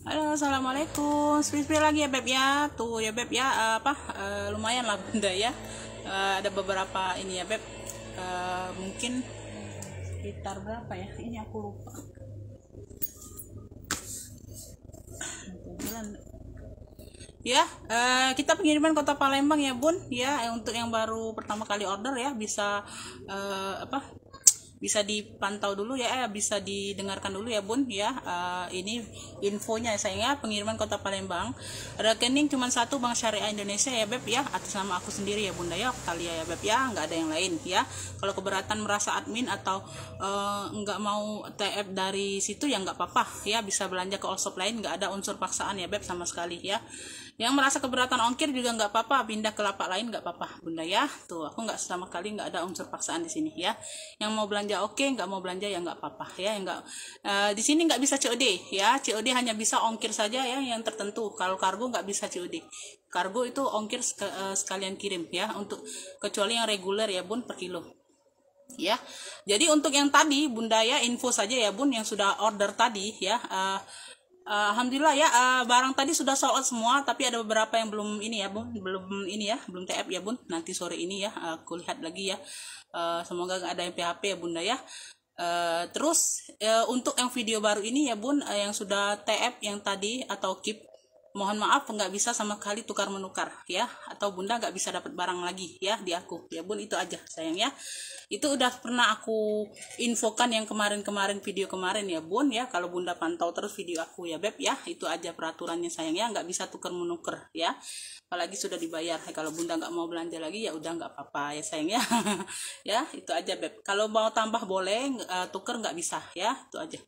Halo, assalamualaikum. Spill lagi ya beb ya. Tuh ya beb ya, lumayan lah bunda ya. Ada beberapa ini ya beb. Mungkin sekitar berapa ya? Ini aku lupa. Ya, kita pengiriman Kota Palembang ya bun. Ya, untuk yang baru pertama kali order ya bisa bisa dipantau dulu ya, bisa didengarkan dulu ya bun ya. Ini infonya saya, pengiriman Kota Palembang, rekening cuma satu, Bank Syariah Indonesia ya beb ya, atas nama aku sendiri ya bunda ya, Oktalia ya beb ya, nggak ada yang lain ya. Kalau keberatan merasa admin atau nggak mau TF dari situ ya nggak apa-apa ya, bisa belanja ke all shop lain, nggak ada unsur paksaan ya beb sama sekali ya. Yang merasa keberatan ongkir juga nggak apa-apa, pindah ke lapak lain nggak apa-apa bunda ya. Tuh aku nggak sama kali nggak ada unsur paksaan di sini ya. Yang mau belanja oke, nggak mau belanja ya nggak apa-apa ya. Nggak di sini nggak bisa COD ya. COD hanya bisa ongkir saja ya yang tertentu. Kalau kargo nggak bisa COD. Kargo itu ongkir sekalian kirim ya, untuk kecuali yang reguler ya bun, per kilo ya. Jadi untuk yang tadi bunda ya, info saja ya bun, yang sudah order tadi ya. Alhamdulillah ya, barang tadi sudah sold out semua, tapi ada beberapa yang belum ini ya bun, belum ini ya, belum TF ya bun. Nanti sore ini ya, aku lihat lagi ya. Semoga nggak ada yang PHP ya bunda ya. Terus untuk yang video baru ini ya bun, yang sudah TF yang tadi atau keep, mohon maaf nggak bisa sama sekali tukar menukar ya, atau bunda nggak bisa dapat barang lagi ya di aku ya bun. Itu aja sayang ya. Itu udah pernah aku infokan yang kemarin-kemarin, video kemarin ya bun ya. Kalau bunda pantau terus video aku ya beb ya, itu aja peraturannya sayang ya, nggak bisa tukar menukar ya, apalagi sudah dibayar. Kalau bunda nggak mau belanja lagi ya udah nggak apa-apa ya sayang ya. Ya itu aja beb. Kalau mau tambah boleh, tuker nggak bisa ya, itu aja.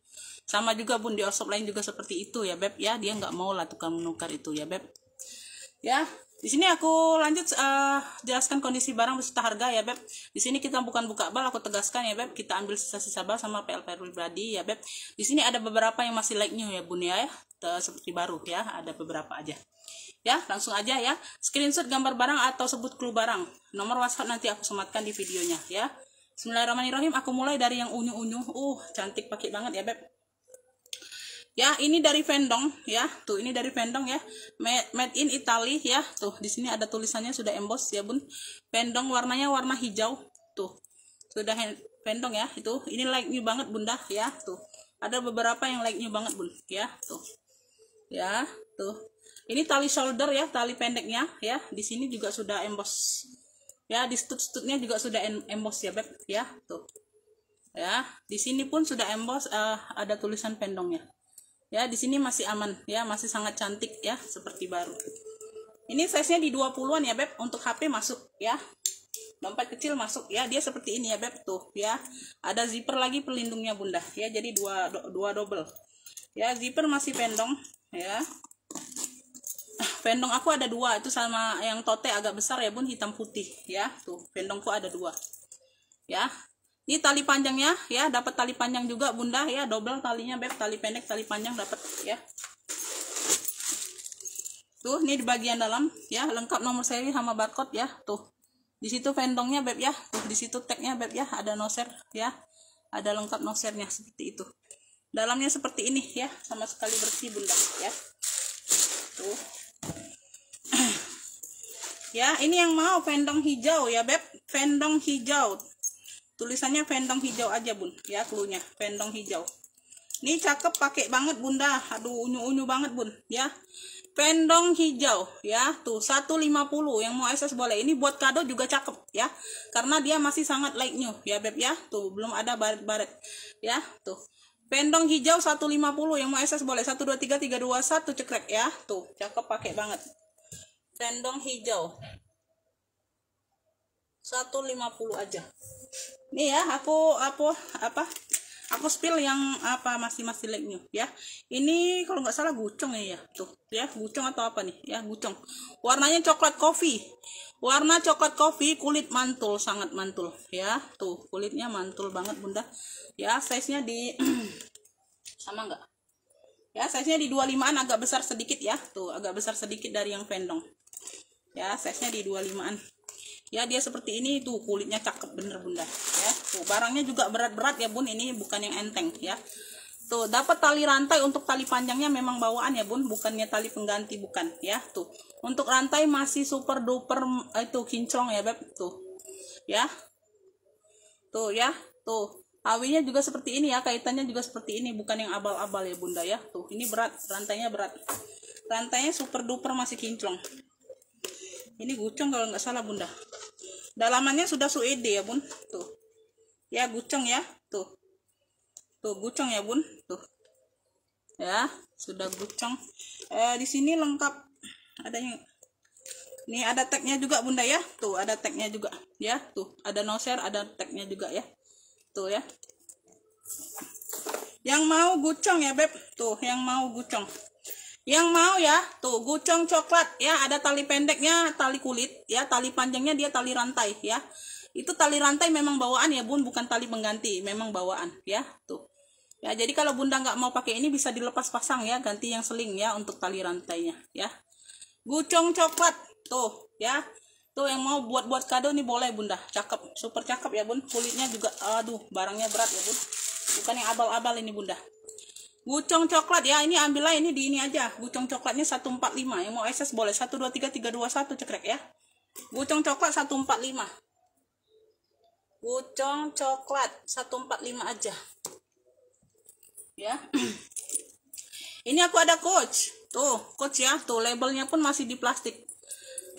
Sama juga bun, di shop lain juga seperti itu ya beb ya, dia nggak mau lah tukar menukar itu ya beb ya. Di sini aku lanjut jelaskan kondisi barang beserta harga ya beb. Di sini kita bukan buka bal, aku tegaskan ya beb, kita ambil sisa-sisa bal sama PL pribadi ya beb. Di sini ada beberapa yang masih like new ya bun ya, seperti baru ya, ada beberapa aja ya. Langsung aja ya, screenshot gambar barang atau sebut clue barang, nomor WhatsApp nanti aku sematkan di videonya ya. Bismillahirrahmanirrahim. Aku mulai dari yang unyu-unyu. Cantik, pakai banget ya beb ya. Ini dari Vendong ya, tuh ini dari Vendong ya, made in Italy ya. Tuh di sini ada tulisannya, sudah emboss ya bun. Vendong, warnanya warna hijau, tuh sudah Vendong ya. Itu ini like new banget bunda ya. Tuh ada beberapa yang like new banget bun ya. Tuh ya, tuh ini tali shoulder ya, tali pendeknya ya. Di sini juga sudah emboss ya, di stud-studnya juga sudah emboss ya beb ya. Tuh ya, di sini pun sudah emboss, ada tulisan Vendongnya ya. Di sini masih aman ya, masih sangat cantik ya, seperti baru. Ini size nya di 20-an ya beb, untuk HP masuk ya, dompet kecil masuk ya. Dia seperti ini ya beb, tuh ya, ada zipper lagi pelindungnya bunda ya, jadi dua double ya. Zipper masih Vendong ya. Vendong aku ada dua, itu sama yang tote agak besar ya bun, hitam putih ya. Tuh Vendongku ada dua ya. Ini tali panjangnya ya, dapat tali panjang juga bunda ya, double talinya beb, tali pendek tali panjang dapat ya. Tuh ini di bagian dalam ya, lengkap nomor seri sama barcode ya. Tuh di situ Vendongnya beb ya, tuh di situ tagnya beb ya, ada noser ya, ada lengkap nosernya seperti itu. Dalamnya seperti ini ya, sama sekali bersih bunda ya. Tuh ya, ini yang mau Vendong hijau ya beb, Vendong hijau, tulisannya Vendong hijau aja bun ya, cluenya Vendong hijau. Ini cakep, pakai banget bunda, aduh unyu-unyu banget bun ya. Vendong hijau ya, tuh 150, yang mau SS boleh. Ini buat kado juga cakep ya, karena dia masih sangat like new ya beb ya. Tuh belum ada baret-baret ya. Tuh Vendong hijau 150, yang mau SS boleh. 1233321 cekrek ya. Tuh cakep, pakai banget. Vendong hijau 150 aja. Nih ya, aku spill yang masih like new ya. Ini kalau nggak salah gucong ya, tuh ya, gucong atau apa nih ya, gucong. Warnanya coklat coffee, warna coklat coffee, kulit mantul, sangat mantul ya. Tuh kulitnya mantul banget bunda ya. Size nya di sama nggak ya, size nya di 25an, agak besar sedikit ya. Tuh agak besar sedikit dari yang Vendong ya, size nya di 25an ya. Dia seperti ini tuh, kulitnya cakep bener bunda ya. Tuh barangnya juga berat-berat ya bun, ini bukan yang enteng ya. Tuh, dapat tali rantai. Untuk tali panjangnya memang bawaan ya bun, bukannya tali pengganti, bukan ya. Tuh, untuk rantai masih super duper itu kinclong ya beb. Tuh ya, tuh ya, tuh awinya juga seperti ini ya, kaitannya juga seperti ini, bukan yang abal-abal ya bunda ya. Tuh, ini berat, rantainya berat, rantainya super duper masih kinclong. Ini gucong kalau nggak salah bunda. Dalamannya sudah suede ya bun. Tuh ya, gucong ya. Tuh gucong ya bun. Tuh ya, sudah gucong. Di sini lengkap adanya. Nih ada tagnya juga bunda ya. Tuh ada tagnya juga ya. Tuh ada noser, ada tagnya juga ya. Tuh ya, yang mau gucong ya beb. Tuh yang mau gucong, yang mau ya. Tuh gucong coklat ya, ada tali pendeknya, tali kulit ya, tali panjangnya dia tali rantai ya. Itu tali rantai memang bawaan ya bun, bukan tali pengganti, memang bawaan ya. Tuh ya, jadi kalau bunda nggak mau pakai ini bisa dilepas pasang ya, ganti yang seling ya untuk tali rantainya ya. Gucong coklat tuh ya. Tuh yang mau buat kado nih boleh bunda, cakep, super cakep ya bun. Kulitnya juga, aduh barangnya berat ya bun, bukan yang abal-abal ini bunda. Gucong coklat ya, ini ambillah ini di ini aja. Gucong coklatnya 145, yang mau SS boleh 123321 cekrek ya. Gucong coklat 145, gucong coklat 145 aja ya. Ini aku ada coach ya. Tuh labelnya pun masih di plastik,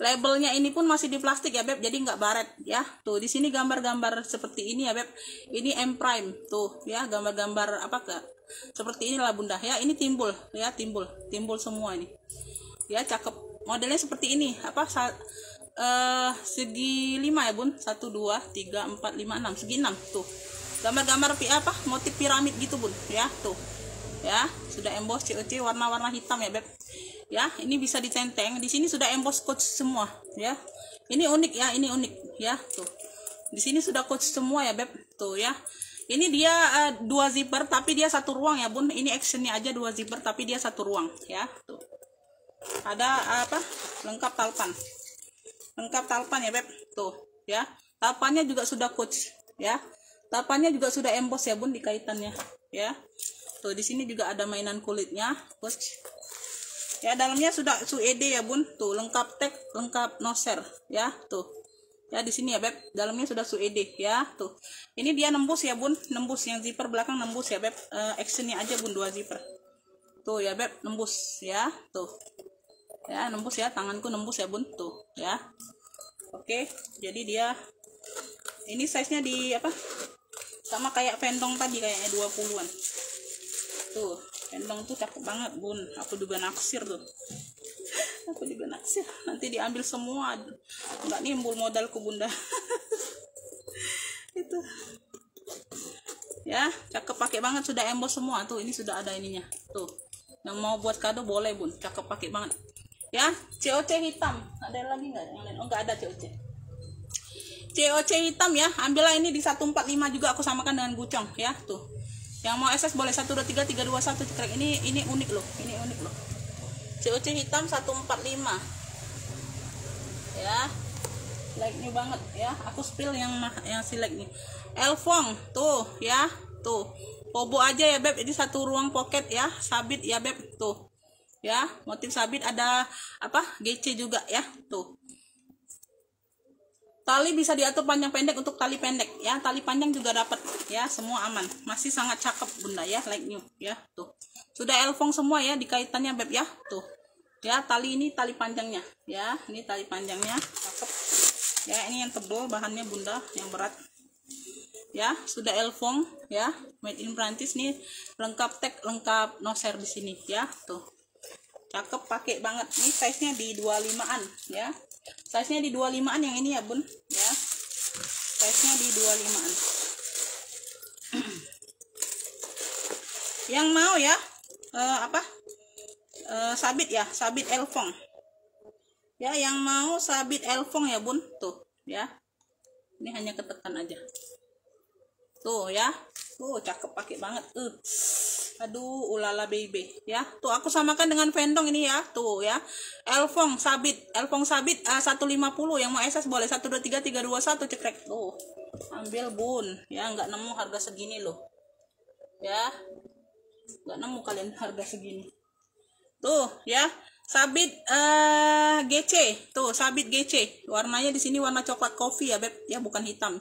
labelnya ini pun masih di plastik ya beb, jadi nggak baret ya. Tuh di sini gambar-gambar seperti ini ya beb, ini M prime tuh ya, gambar-gambar apa ke seperti inilah bunda ya. Ini timbul ya, timbul semua ini ya, cakep. Modelnya seperti ini apa, segi 5 ya bun, 1 2 3 4 5 6, segi 6 tuh. Gambar-gambar apa motif piramid gitu bun ya. Tuh ya, sudah emboss COC warna-warna hitam ya beb ya. Ini bisa dicenteng, di sini sudah emboss coach semua ya. Ini unik ya, ini unik ya. Tuh di sini sudah coach semua ya beb. Tuh ya, ini dia 2 zipper tapi dia 1 ruang ya bun. Ini actionnya aja 2 zipper tapi dia 1 ruang ya. Tuh ada apa, lengkap talpan ya beb. Tuh ya, talpannya juga sudah coach ya. Tapannya juga sudah emboss ya bun di kaitannya ya. Tuh di sini juga ada mainan kulitnya coach ya. Dalamnya sudah suede ya bun. Tuh lengkap tag, lengkap noser ya. Tuh ya, di sini ya beb, dalamnya sudah suede ya. Tuh ini dia nembus ya bun, nembus yang zipper belakang nembus ya beb. Actionnya aja bun 2 zipper tuh ya beb, nembus ya. Tuh ya, nembus ya, tanganku nembus ya bun. Tuh ya, oke. Jadi dia ini size nya di apa, sama kayak vendong tadi, kayaknya 20-an. Tuh vendong tuh cakep banget bun, aku juga naksir tuh. Aku juga naksir, nanti diambil semua, nggak nimbul modalku bunda. Itu ya, cakep, pakai banget, sudah emboss semua tuh. Ini sudah ada ininya tuh, yang mau buat kado boleh bun, cakep, pakai banget ya. COC hitam ada lagi nggak yang lain? Oh nggak ada COC hitam ya. Ambillah ini di 145 juga, aku samakan dengan gucong ya. Tuh yang mau SS boleh 123321 cekrek. Ini unik loh, ini unik loh. COC hitam 145 ya, like nya banget ya. Aku spill yang si like nih, Elfong tuh ya. Tuh pobo aja ya beb, ini 1 ruang pocket ya, sabit ya beb. Tuh ya, motif sabit, ada apa GC juga ya. Tuh tali bisa diatur panjang pendek untuk tali pendek ya, tali panjang juga dapat ya, semua aman, masih sangat cakep bunda ya, like new ya. Tuh sudah elfong semua ya di kaitannya beb ya. Tuh ya, tali ini tali panjangnya ya, ini tali panjangnya cakep ya. Ini yang tebal bahannya bunda, yang berat ya. Sudah elfong ya, made in Prancis nih, lengkap tag, lengkap noser di sini ya. Tuh cakep, pakai banget. Ini size nya di 25-an ya, size nya di 25-an yang ini ya bun ya, size nya di 25-an. Yang mau ya sabit ya, sabit elfong ya, yang mau sabit elfong ya bun. Tuh ya, ini hanya ketekan aja tuh ya. Tuh cakep, pakai banget. Aduh ulala baby ya. Tuh aku samakan dengan vendong ini ya. Tuh ya, elfong sabit 150, yang mau SS boleh 123321 cekrek. Tuh ambil bun ya, nggak nemu harga segini loh ya. nggak nemu kalian harga segini. Tuh ya, sabit GC. Tuh, sabit GC. Warnanya di sini warna coklat coffee ya, Beb. Ya, bukan hitam.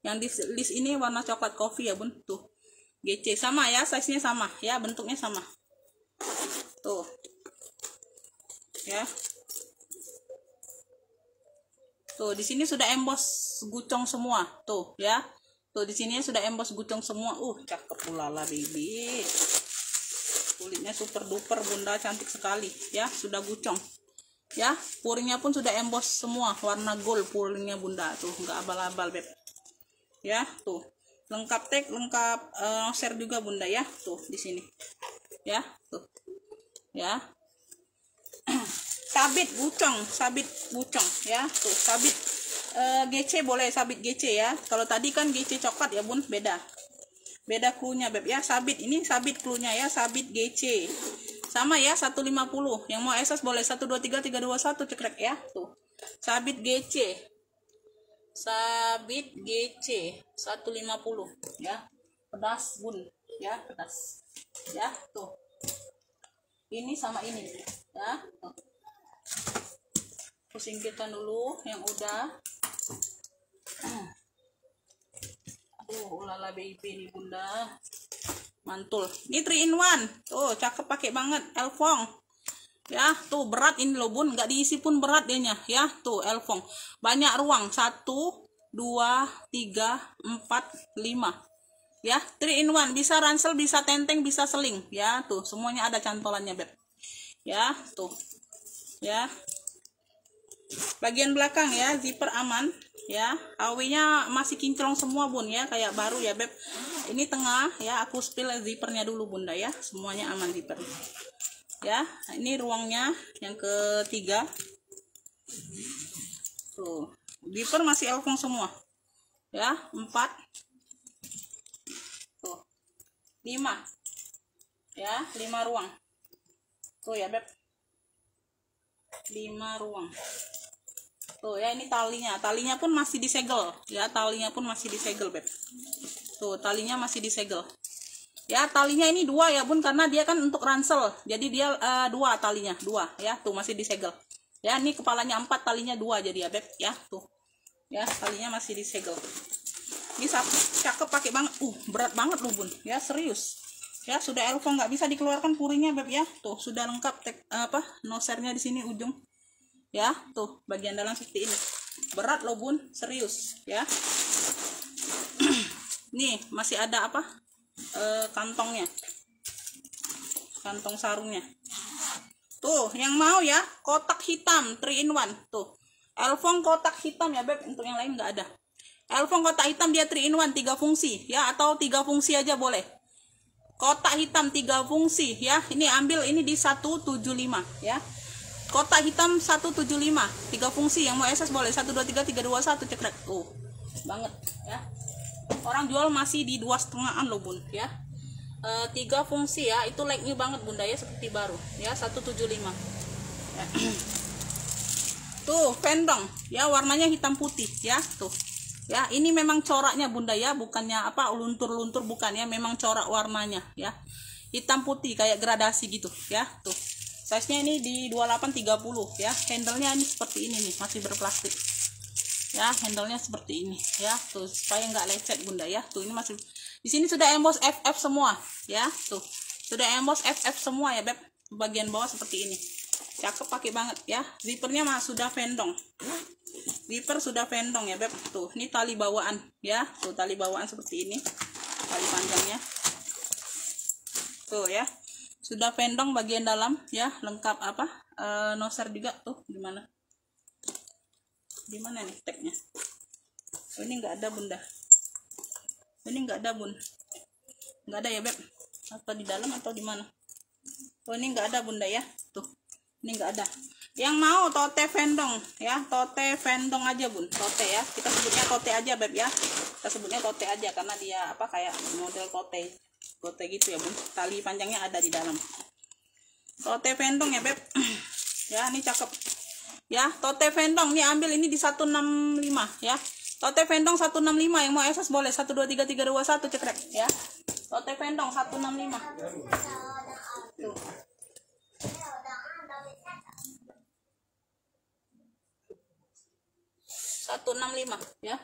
Yang di list ini warna coklat coffee ya, Bun. Tuh. GC sama ya, size-nya sama ya, bentuknya sama. Tuh. Ya. Tuh, di sini sudah emboss gucong semua. Tuh, ya. Tuh, di sini sudah emboss gucong semua. Cakep ulala baby. Kulitnya super duper Bunda, cantik sekali ya, sudah gucong. Ya, puringnya pun sudah emboss semua, warna gold puringnya Bunda. Tuh, nggak abal-abal, Beb. Ya, tuh. Lengkap tag, lengkap share juga Bunda ya. Tuh, di sini. Ya, tuh. Ya. sabit gucong ya. Tuh, sabit GC boleh, sabit GC ya. Kalau tadi kan GC coklat ya, Bun, beda cluenya, Beb ya. Sabit ini sabit cluenya ya, sabit GC. Sama ya, 150. Yang mau SS boleh 123 321 cekrek ya. Tuh. Sabit GC. Sabit GC 150 ya. Pedas, Bun, ya, pedas. Ya, tuh. Ini sama ini ya. Tuh. Aku singkirkan dulu yang udah. Ulala baby nih Bunda, mantul. Ini 3 in 1. Tuh, cakep, pakai banget Elfong. Ya, tuh berat ini loh, Bun, nggak diisi pun berat dianya ya. Tuh, Elfong. Banyak ruang. 1 2 3 4 5. Ya, 3 in 1. Bisa ransel, bisa tenteng, bisa seling. Ya, tuh, semuanya ada cantolannya, Beb. Ya, tuh. Ya. Bagian belakang ya, zipper aman. Ya, AW-nya masih kinclong semua, Bun ya, kayak baru ya, Beb. Ini tengah ya, aku spill zippernya dulu Bunda ya, semuanya aman zipper. Ya, ini ruangnya yang ketiga. Tuh, zipper masih Elfong semua. Ya, 4. Tuh. 5. Ya, 5 ruang. Tuh ya, Beb. 5 ruang. Tuh ya, ini talinya pun masih disegel ya, talinya pun masih disegel, Beb. Tuh, talinya masih disegel ya. Talinya ini 2 ya, Bun, karena dia kan untuk ransel, jadi dia 2 talinya, 2 ya. Tuh, masih disegel ya. Ini kepalanya 4, talinya 2 jadi ya, Beb ya. Tuh ya, talinya masih disegel. Ini cakep, pakai banget. Berat banget loh, Bun ya, serius ya. Sudah Elfong, nggak bisa dikeluarkan puringnya, Beb ya. Tuh, sudah lengkap nosernya di sini ujung. Ya, tuh bagian dalam seperti ini. Berat loh, Bun, serius ya. Nih, masih ada kantongnya. Kantong sarungnya. Tuh, yang mau ya, kotak hitam 3 in 1. Tuh. Elfong kotak hitam ya, Beb. Untuk yang lain nggak ada. Elfong kotak hitam dia 3 in 1, 3 fungsi ya, atau 3 fungsi aja boleh. Kotak hitam 3 fungsi ya. Ini ambil ini di 175 ya. Kotak hitam 175, 3 fungsi. Yang mau SS boleh 123 321 cekrek. Banget ya. Orang jual masih di 2,5-an loh, Bun ya. 3 fungsi ya, itu like-nya banget Bunda ya, seperti baru ya, 175 ya. Tuh, vendong ya, warnanya hitam putih ya. Tuh ya, ini memang coraknya Bunda ya, bukannya luntur-luntur, bukan ya, memang corak warnanya ya, hitam putih kayak gradasi gitu ya. Tuh, size-nya ini di 28-30 ya. Handle-nya ini seperti ini nih, masih berplastik ya. Handle-nya seperti ini ya. Tuh, supaya nggak lecet Bunda ya. Tuh, ini masih di sini sudah emboss FF semua ya. Tuh, sudah emboss FF semua ya, Beb. Bagian bawah seperti ini, cakep, pakai banget ya. Zippernya mah sudah vendong. Zipper sudah vendong ya, Beb. Tuh, ini tali bawaan ya. Tuh, tali bawaan seperti ini, tali panjangnya. Tuh ya, sudah vendong bagian dalam ya, lengkap noser juga. Tuh, gimana nih tagnya? Ini nggak ada Bunda, ini nggak ada, Bun, nggak ada ya, Beb. Apa di dalam atau di mana? Ini nggak ada Bunda ya. Tuh, ini nggak ada. Yang mau tote vendong ya, tote vendong aja, Bun, tote ya. Kita sebutnya tote aja, Beb ya. Kita sebutnya tote aja karena dia kayak model tote gitu ya, Bun. Tali panjangnya ada di dalam. Tote vendong ya, Beb. Ya, ini cakep ya. Tote vendong nih, ambil ini di 165 ya. Tote vendong 165, yang mau SS boleh 123 321 cekrek ya. Lotte Vendong 165. Tuh. 165 ya.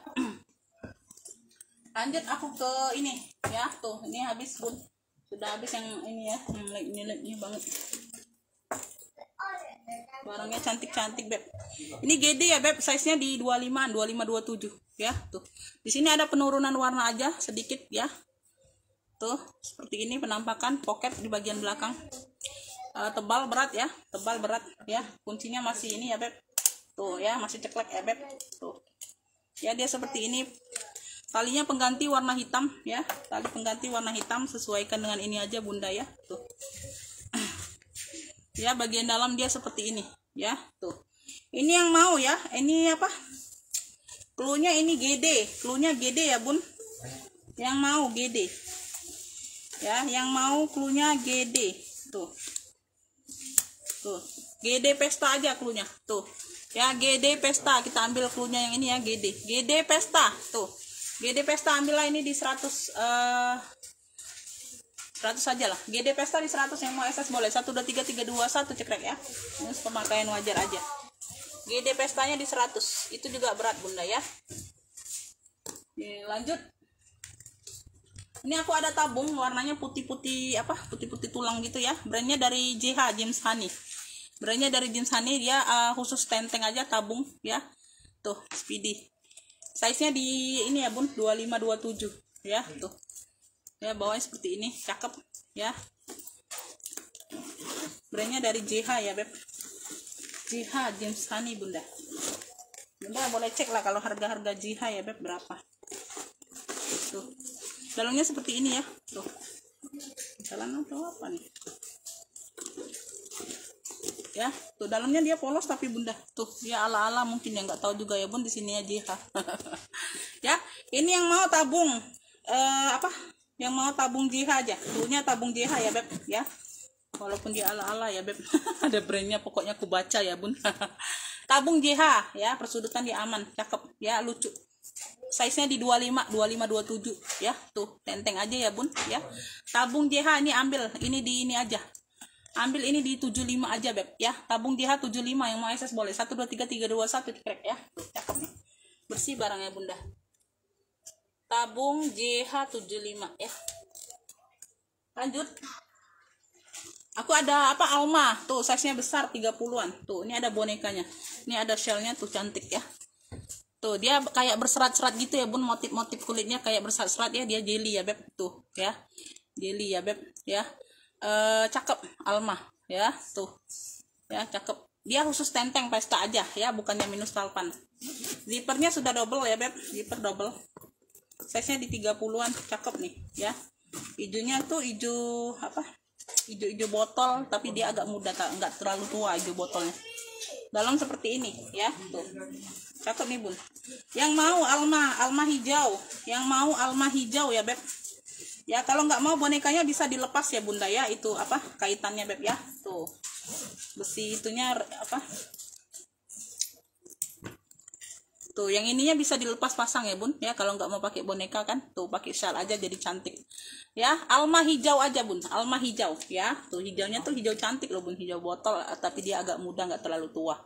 Lanjut aku ke ini ya. Tuh, ini habis Bun. Sudah habis yang ini ya. Ini banget. Barangnya cantik-cantik, Beb. Ini GD ya, Beb. Size-nya di 25, 27 ya. Tuh. Di sini ada penurunan warna aja sedikit ya. Tuh, seperti ini penampakan pocket di bagian belakang. Tebal berat ya, tebal berat ya. Kuncinya masih ini ya, Beb. Tuh ya, masih ceklek ya, Beb. Tuh. Ya, dia seperti ini. Talinya pengganti warna hitam ya. Tali pengganti warna hitam, sesuaikan dengan ini aja Bunda ya. Tuh. Ya, bagian dalam dia seperti ini ya. Tuh. Ini yang mau ya. Ini apa? Cluenya ini GD. Cluenya GD ya, Bun. Yang mau GD. Ya, yang mau cluenya GD. Tuh. Tuh. GD Pesta aja cluenya. Tuh. Ya, GD Pesta. Kita ambil cluenya yang ini ya, GD. GD Pesta. Tuh. GD Pesta ambillah ini di 100 saja lah. GD Pesta di 100, yang mau SS boleh. 1 2 3 3 2 1 cekrek ya. Ini pemakaian wajar aja. GD Pestanya di 100. Itu juga berat Bunda ya. Oke, lanjut. Ini aku ada tabung warnanya putih-putih apa? Putih-putih tulang gitu ya. Brandnya dari JH, James Honey. Brandnya dari James Honey, dia khusus tenteng aja tabung ya. Tuh, Speedy. Size-nya di ini ya, Bun, 25 27 ya, tuh. Ya, bawahnya seperti ini, cakep ya. Brandnya dari JH ya, Beb. JH James Honey, Bunda. Bunda boleh cek lah kalau harga-harga JH ya, Beb, berapa. Tuh. Dalamnya seperti ini ya, tuh. Jalan atau apa nih? Ya, tuh dalamnya dia polos tapi Bunda. Tuh, ya ala-ala mungkin yang nggak tahu juga ya, Bun, di sini aja. Ya, ini yang mau tabung apa? Yang mau tabung JH aja. Dulunya tabung JH ya, Beb, ya. Walaupun dia ala-ala ya, Beb. Ada brandnya, pokoknya aku baca ya, Bun. Tabung JH ya, persudutan dia aman, cakep ya, lucu. Size-nya di 25 27 ya. Tuh, tenteng aja ya, Bun, ya. Tabung JH ini ambil, ini di ini aja. Ambil ini di 75 aja, Beb ya. Tabung JH 75, yang mau SS boleh. 1 2 3 3 2 1 cekrek ya. Tuh, cakep nih. Bersih barangnya Bunda. Tabung JH 75 ya. Lanjut. Aku ada apa? Alma. Tuh, size-nya besar 30-an. Tuh, ini ada bonekanya. Ini ada shell-nya tuh, cantik ya. Tuh, dia kayak berserat-serat gitu ya, Bun. Motif-motif kulitnya kayak berserat-serat ya. Dia jelly ya, Beb. Tuh, ya. Jelly ya, Beb, ya. Cakep Alma ya, tuh ya, cakep. Dia khusus tenteng pesta aja ya, bukannya minus talpan. Zippernya sudah double ya, Beb, zipper double. Size nya di 30-an, cakep nih ya. Hijaunya tuh hijau apa, hijau botol, tapi dia agak muda, nggak terlalu tua hijau botolnya. Dalam seperti ini ya, tuh cakep nih, Bun. Yang mau Alma hijau, yang mau Alma hijau ya, Beb. Ya, kalau nggak mau bonekanya bisa dilepas ya, Bunda ya. Itu apa? Kaitannya, Beb ya. Tuh. Besi itunya apa? Tuh, yang ininya bisa dilepas pasang ya, Bun. Ya, kalau nggak mau pakai boneka kan. Tuh, pakai shawl aja jadi cantik. Ya, Alma hijau aja, Bun. Alma hijau ya. Tuh, hijaunya tuh hijau cantik loh, Bun. Hijau botol, tapi dia agak muda, nggak terlalu tua.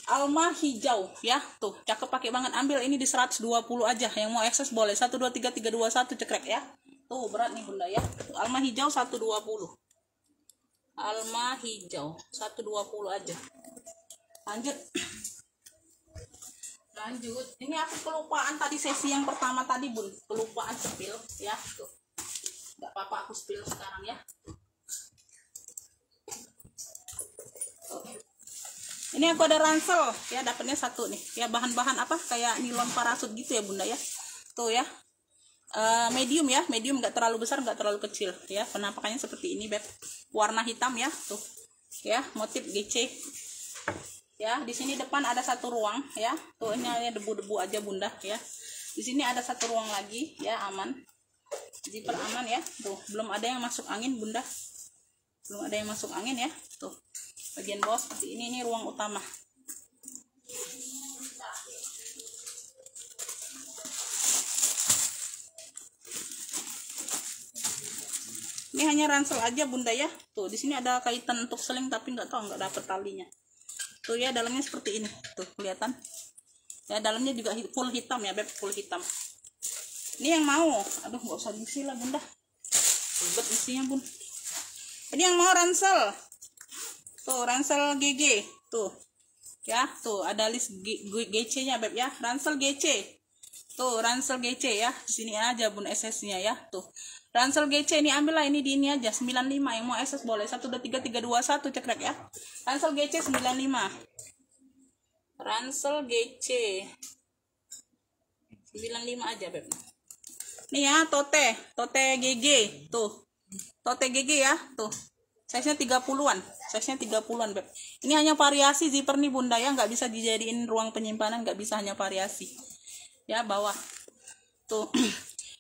Alma hijau ya. Tuh, cakep, pakai banget. Ambil ini di 120 aja. Yang mau akses boleh. 1 2 3 3 2 1 cekrek ya. Tuh, berat nih, Bunda ya. Tuh, Alma hijau 120. Alma hijau 120 aja. Lanjut. Lanjut. Ini aku kelupaan tadi sesi yang pertama tadi, Bun. Kelupaan spill ya. Tuh. Enggak apa-apa aku spill sekarang ya. Tuh. Ini aku ada ransel ya, dapatnya satu nih. Ya, bahan-bahan apa? Kayak nilon parasut gitu ya, Bunda ya. Tuh ya. Medium ya, medium, nggak terlalu besar, nggak terlalu kecil ya. Penampakannya seperti ini, Beb. Warna hitam ya, tuh ya, motif GC ya. Di sini depan ada satu ruang ya. Tuh, ini hanya debu-debu aja, Bunda ya. Di sini ada satu ruang lagi ya, aman, zipper aman ya. Tuh, belum ada yang masuk angin, Bunda, belum ada yang masuk angin ya. Tuh, bagian bawah seperti ini ruang utama. Ini hanya ransel aja bunda ya. Tuh di sini ada kaitan untuk seling tapi nggak tahu, nggak dapet talinya. Tuh ya, dalamnya seperti ini. Tuh kelihatan. Ya dalamnya juga full hitam ya beb, full hitam. Ini yang mau, aduh nggak usah diisi lah bunda, ribet isinya bun. Ini yang mau ransel. Tuh ransel GG. Tuh ya, tuh ada list GC nya beb ya, ransel GC. Tuh ransel GC ya, di sini aja bun SS nya ya. Tuh ransel GC ini ambil lah, ini di ini aja 95, yang mau SS boleh 123321 cekrek ya. Ransel GC 95. Ransel GC 95 aja beb. Nih ya, tote GG. Tuh. Tote GG ya, tuh. Size-nya 30-an. Size-nya 30-an beb. Ini hanya variasi zipper nih bunda ya, nggak bisa dijadiin ruang penyimpanan, nggak bisa, hanya variasi. Ya, bawah. Tuh.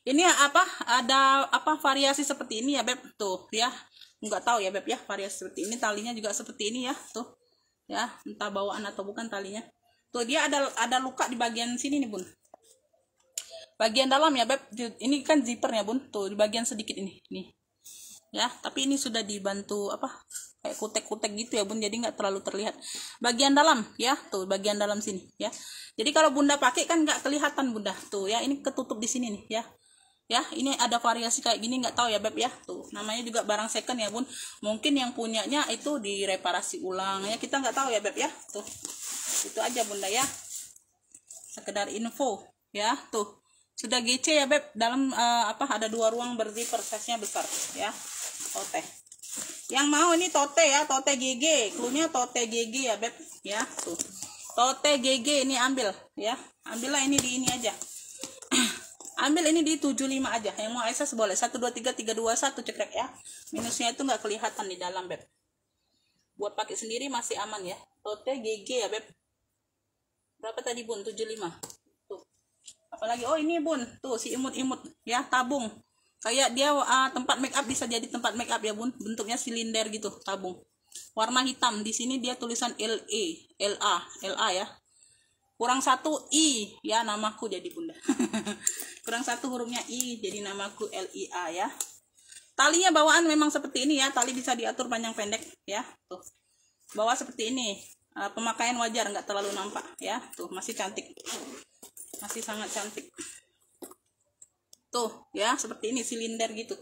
Ini apa? Ada apa variasi seperti ini ya beb, tuh ya. Nggak tahu ya beb ya, variasi seperti ini, talinya juga seperti ini ya, tuh. Ya, entah bawaan atau bukan talinya. Tuh dia ada luka di bagian sini nih bun. Bagian dalam ya beb. Ini kan zippernya bun, tuh di bagian sedikit ini nih. Ya, tapi ini sudah dibantu apa? Kayak kutek-kutek gitu ya bun, jadi nggak terlalu terlihat. Bagian dalam ya, tuh bagian dalam sini ya. Jadi kalau bunda pakai kan nggak kelihatan bunda. Tuh ya, ini ketutup di sini nih ya. Ya, ini ada variasi kayak gini, nggak tahu ya beb ya. Tuh namanya juga barang second ya bun, mungkin yang punyanya itu direparasi ulang ya, kita nggak tahu ya beb ya. Tuh itu aja bunda ya, sekedar info ya. Tuh sudah GC ya beb, dalam apa, ada 2 ruang berzipper, size nya besar ya. Tote yang mau ini tote ya, tote GG, cluenya tote GG ya beb ya. Tuh tote GG ini ambil ya, ambillah ini di ini aja. Ambil ini di 75 aja, yang mau SS boleh 123321 cekrek ya. Minusnya itu nggak kelihatan di dalam beb, buat pakai sendiri masih aman ya. Tote GG ya beb. Berapa tadi bun? 75. Tuh apalagi, oh ini bun, tuh si imut-imut ya, tabung. Kayak dia tempat make up, bisa jadi tempat make up ya bun, bentuknya silinder gitu, tabung warna hitam. Di sini dia tulisan LA ya, kurang 1 I ya, namaku jadi bunda. Kurang 1 hurufnya I, jadi namaku LIA ya. Talinya bawaan memang seperti ini ya, tali bisa diatur panjang pendek ya. Tuh bawah seperti ini, pemakaian wajar, nggak terlalu nampak ya. Tuh masih cantik, masih sangat cantik. Tuh ya, seperti ini silinder gitu.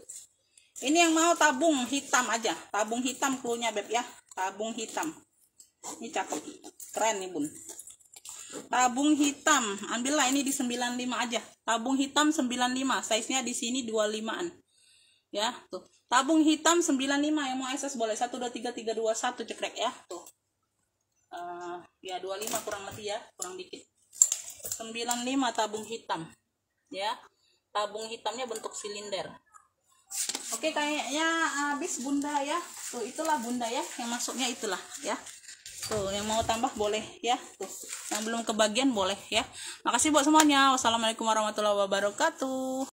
Ini yang mau tabung hitam aja, tabung hitam cluenya beb ya, tabung hitam. Ini cakep, keren nih bun. Tabung hitam, ambillah ini di 95 aja. Tabung hitam 95, size-nya di sini 25-an. Ya, tuh. Tabung hitam 95, yang mau SS boleh 123321 cekrek ya, tuh. Ya 25 kurang lebih ya, kurang dikit. 95 tabung hitam. Ya. Tabung hitamnya bentuk silinder. Oke, kayaknya habis bunda ya. Tuh itulah bunda ya, yang masuknya itulah ya. Tuh yang mau tambah boleh ya. Tuh yang belum kebagian boleh ya. Makasih buat semuanya. Wassalamualaikum warahmatullahi wabarakatuh.